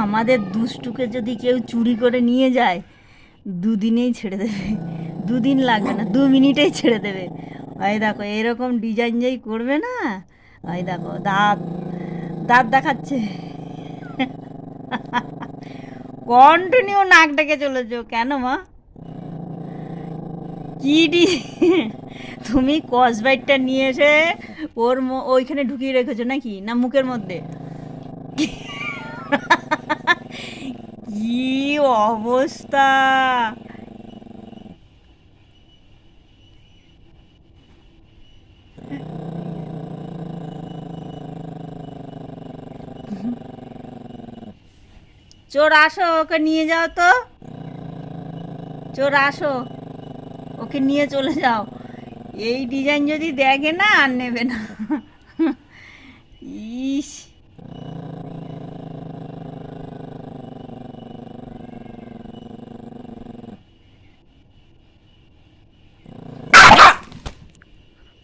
আমাদের দুষ্টুকে যদি কেউ চুরি করে নিয়ে যায়, দুদিনেই ছেড়ে দেবে। দুদিন লাগবে না, 2 মিনিটেই ছেড়ে দেবে। ওই দেখো এরকম ডিজাইন যেই করবে না, ওই দেখো দাঁত দাঁত দেখাচ্ছে। কন্টিনিউ নাক ডেকে চলেছো কেন মা? কি তুমি কসবাইটটা নিয়ে এসে ওর ওইখানে ঢুকিয়ে রেখেছো নাকি, না মুখের মধ্যে? কি অবস্থা! চোর আসো, ওকে নিয়ে যাও তো। চোর আসো, ওকে নিয়ে চলে যাও। এই ডিজাইন যদি দেখে না আর নেবে না।